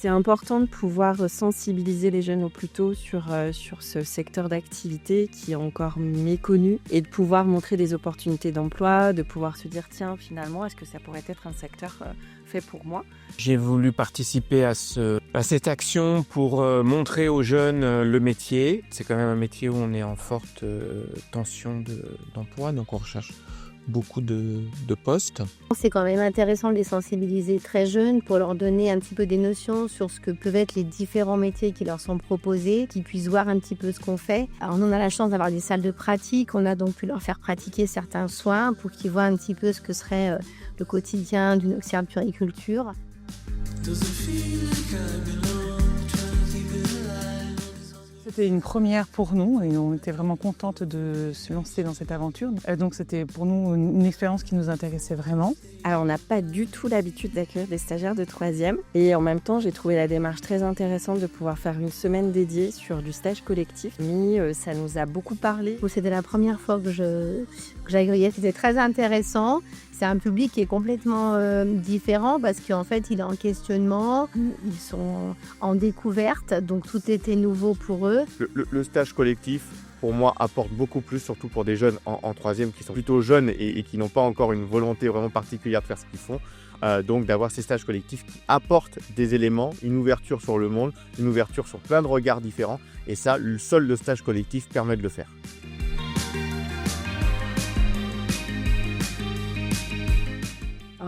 C'est important de pouvoir sensibiliser les jeunes au plus tôt sur ce secteur d'activité qui est encore méconnu et de pouvoir montrer des opportunités d'emploi, de pouvoir se dire tiens finalement est-ce que ça pourrait être un secteur fait pour moi. J'ai voulu participer à cette action pour montrer aux jeunes le métier. C'est quand même un métier où on est en forte tension d'emploi, donc on recherche beaucoup de postes. C'est quand même intéressant de les sensibiliser très jeunes pour leur donner un petit peu des notions sur ce que peuvent être les différents métiers qui leur sont proposés, qu'ils puissent voir un petit peu ce qu'on fait. Alors nous, on a la chance d'avoir des salles de pratique, on a donc pu leur faire pratiquer certains soins pour qu'ils voient un petit peu ce que serait le quotidien d'une auxiliaire de puériculture. C'était une première pour nous et on était vraiment contentes de se lancer dans cette aventure. Donc c'était pour nous une expérience qui nous intéressait vraiment. Alors on n'a pas du tout l'habitude d'accueillir des stagiaires de 3e et en même temps j'ai trouvé la démarche très intéressante de pouvoir faire une semaine dédiée sur du stage collectif. Ça nous a beaucoup parlé. C'était la première fois que j'accueillais, c'était très intéressant. C'est un public qui est complètement différent parce qu'en fait, il est en questionnement, ils sont en découverte, donc tout était nouveau pour eux. Le stage collectif, pour moi, apporte beaucoup plus, surtout pour des jeunes en 3e qui sont plutôt jeunes et qui n'ont pas encore une volonté vraiment particulière de faire ce qu'ils font. Donc d'avoir ces stages collectifs qui apportent des éléments, une ouverture sur le monde, une ouverture sur plein de regards différents. Et ça, seul le stage collectif permet de le faire.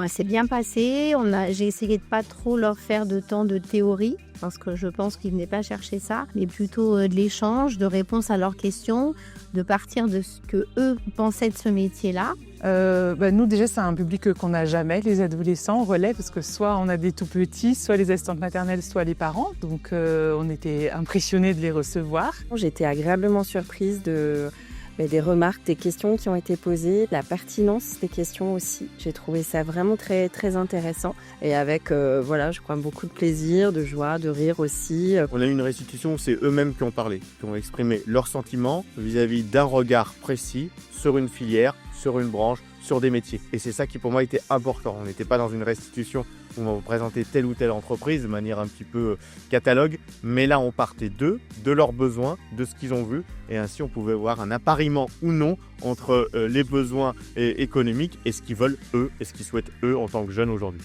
C'est bien passé, j'ai essayé de pas trop leur faire de temps de théorie parce que je pense qu'ils venaient pas chercher ça, mais plutôt de l'échange, de réponse à leurs questions, de partir de ce que eux pensaient de ce métier-là. Nous déjà c'est un public qu'on n'a jamais, les adolescents relais, parce que soit on a des tout petits, soit les assistantes maternelles, soit les parents, donc on était impressionnés de les recevoir. J'étais agréablement surprise des remarques, des questions qui ont été posées, la pertinence des questions aussi. J'ai trouvé ça vraiment très, très intéressant et avec, je crois, beaucoup de plaisir, de joie, de rire aussi. On a eu une restitution où c'est eux-mêmes qui ont parlé, qui ont exprimé leurs sentiments vis-à-vis d'un regard précis sur une filière, sur une branche, sur des métiers. Et c'est ça qui pour moi était important. On n'était pas dans une restitution où on va vous présenter telle ou telle entreprise de manière un petit peu catalogue, mais là on partait d'eux, de leurs besoins, de ce qu'ils ont vu, et ainsi on pouvait voir un appariement ou non entre les besoins économiques et ce qu'ils veulent eux et ce qu'ils souhaitent eux en tant que jeunes aujourd'hui.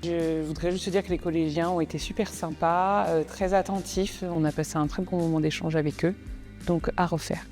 Je voudrais juste dire que les collégiens ont été super sympas, très attentifs. On a passé un très bon moment d'échange avec eux, donc à refaire.